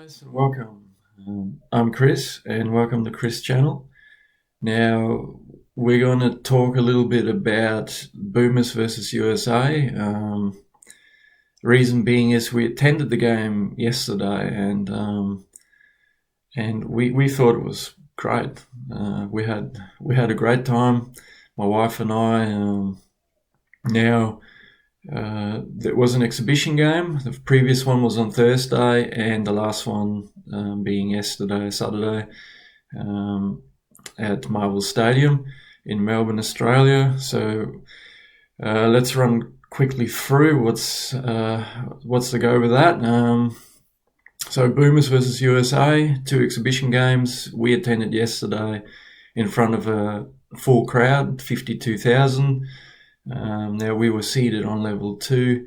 guys, and welcome. I'm Chris, and welcome to Chris channel. Now we're going to talk a little bit about Boomers versus USA. Reason being is we attended the game yesterday, and we thought it was great. We had a great time, my wife and I. Now. It was an exhibition game. The previous one was on Thursday, and the last one being yesterday, Saturday, at Marvel Stadium in Melbourne, Australia. So let's run quickly through what's to go with that. So Boomers versus USA, 2 exhibition games. We attended yesterday in front of a full crowd, 52,000. Now we were seated on level 2,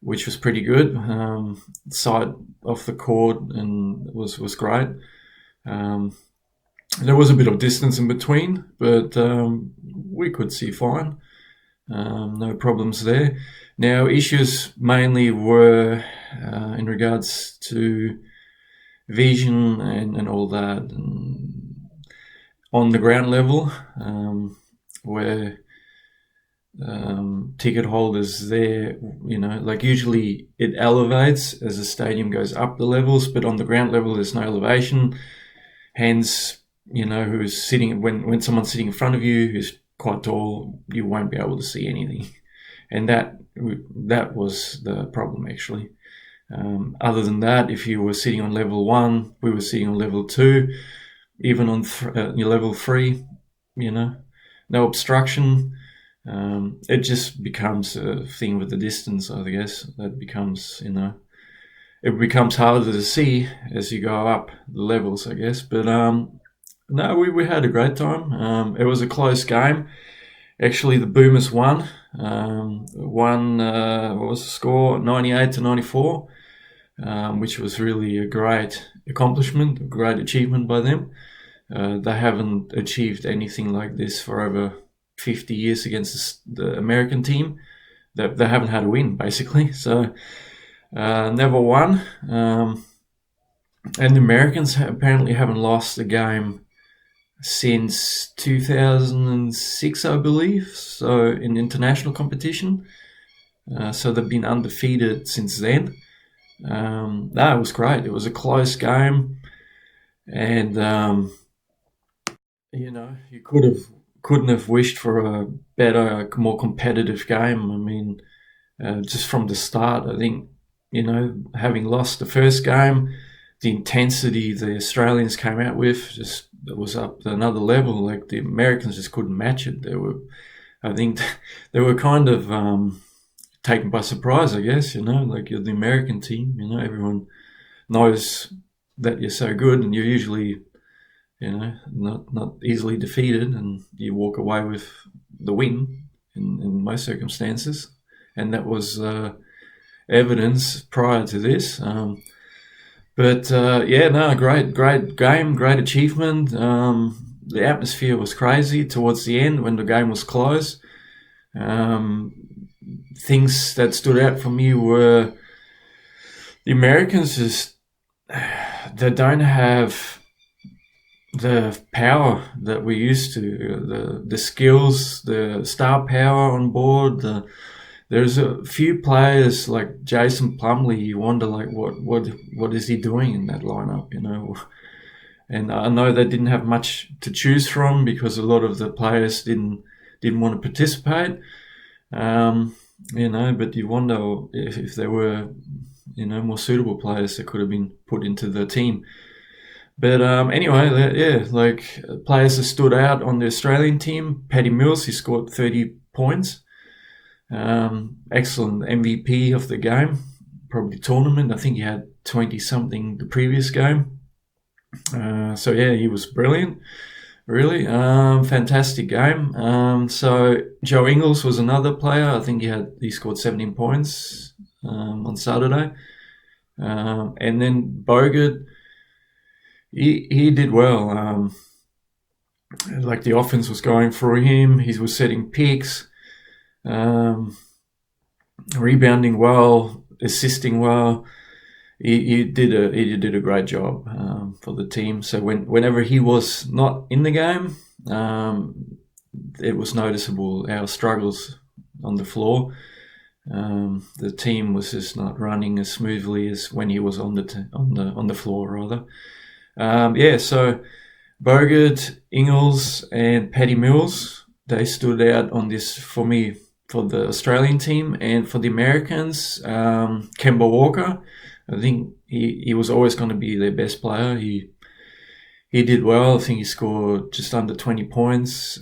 which was pretty good. Sight off the court and was great. There was a bit of distance in between, but we could see fine. No problems there. Now issues mainly were in regards to vision and all that, and on the ground level, where ticket holders there, like usually it elevates as the stadium goes up the levels, but on the ground level there's no elevation. Hence, who's sitting, when someone's sitting in front of you who's quite tall, you won't be able to see anything. And that was the problem, actually. Other than that, if you were sitting on level 1, we were sitting on level 2, even on your level 3, no obstruction. It just becomes a thing with the distance, I guess. That becomes, it becomes harder to see as you go up the levels, I guess. But no, we had a great time. It was a close game. Actually, the Boomers won. What was the score? 98-94, which was really a great accomplishment, a great achievement by them. They haven't achieved anything like this for over 50 years against the American team. They haven't had a win, basically. So never won. And the Americans apparently haven't lost a game since 2006, I believe. So in international competition. So they've been undefeated since then. It was great. It was a close game. And, you couldn't have wished for a better, more competitive game. I mean, just from the start, I think, having lost the first game, the intensity the Australians came out with it was up to another level. Like the Americans just couldn't match it. I think they were kind of taken by surprise, I guess, like you're the American team, everyone knows that you're so good and you're usually not easily defeated, and you walk away with the win in most circumstances. And that was evidence prior to this. Great game, great achievement. The atmosphere was crazy towards the end when the game was close. Things that stood out for me were the Americans they don't have the power that we used to, the skills, the star power on board. There's a few players like Jason Plumlee. You wonder, like, what is he doing in that lineup, And I know they didn't have much to choose from because a lot of the players didn't want to participate. But you wonder if there were, more suitable players that could have been put into the team. But anyway, players that stood out on the Australian team. Paddy Mills, he scored 30 points. Excellent MVP of the game, probably tournament. I think he had 20-something the previous game. He was brilliant. Really, fantastic game. So Joe Ingles was another player. I think he scored 17 points on Saturday. And then Bogut, he did well. Like the offense was going through him. He was setting picks, rebounding well, assisting well. he did a great job for the team. So whenever he was not in the game, it was noticeable our struggles on the floor. The team was just not running as smoothly as when he was on the floor rather. So Bogut, Ingles, and Paddy Mills, they stood out on this for me for the Australian team. And for the Americans, Kemba Walker, I think he was always going to be their best player. He did well. I think he scored just under 20 points.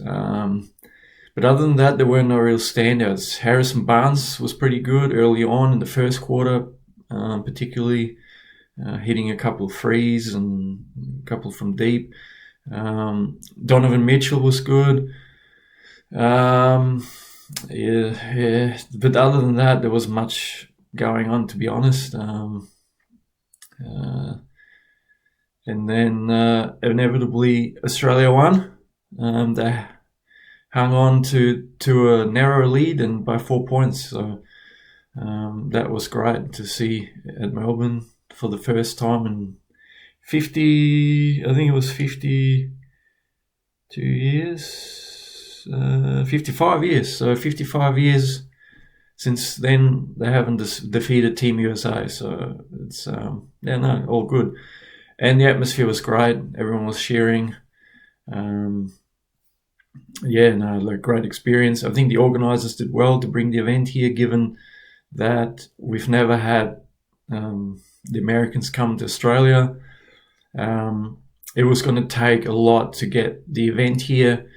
But other than that, there were no real standouts. Harrison Barnes was pretty good early on in the first quarter, particularly hitting a couple of threes and a couple from deep. Donovan Mitchell was good. But other than that, there wasn't much going on, to be honest. And then inevitably Australia won. They hung on to a narrow lead and by 4 points. So that was great to see at Melbourne for the first time in 52 years, 55 years. So 55 years since then they haven't defeated Team USA. So it's all good. And the atmosphere was great. Everyone was cheering. Great experience. I think the organisers did well to bring the event here, given that we've never had the Americans come to Australia. It was going to take a lot to get the event here,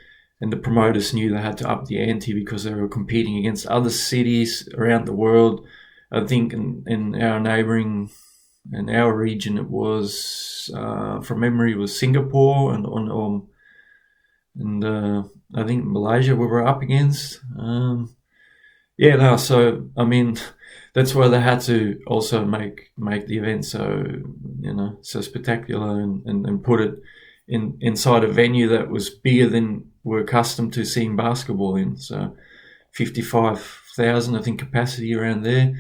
and the promoters knew they had to up the ante because they were competing against other cities around the world. I think in our neighbouring, in our region, it was, from memory, it was Singapore and I think Malaysia we were up against. So I mean, that's why they had to also make the event so spectacular and put it inside a venue that was bigger than we're accustomed to seeing basketball in. So 55,000, I think, capacity around there.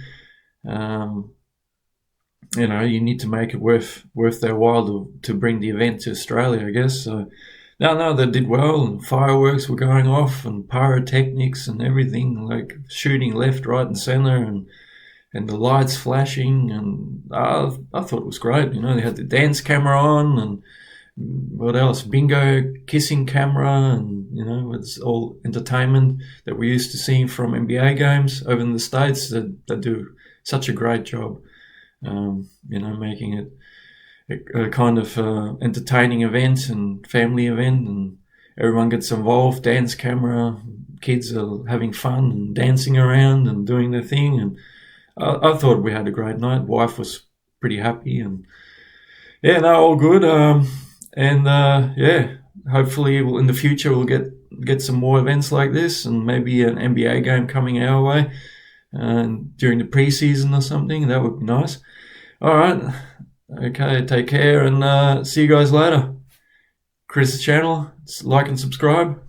You need to make it worth their while to bring the event to Australia, I guess. So no, they did well, and fireworks were going off and pyrotechnics and everything, like shooting left, right and centre, and the lights flashing, and I thought it was great. They had the dance camera on, and what else? Bingo kissing camera, and it's all entertainment that we're used to seeing from NBA games over in the States. They do such a great job, making it a kind of entertaining event and family event, and everyone gets involved. Dance camera, kids are having fun and dancing around and doing their thing, and I thought we had a great night. Wife was pretty happy, and all good. Hopefully in the future we'll get some more events like this, and maybe an NBA game coming our way during the preseason or something. That would be nice. All right. Okay, take care, and see you guys later. Chris's channel, like and subscribe.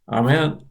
I'm out.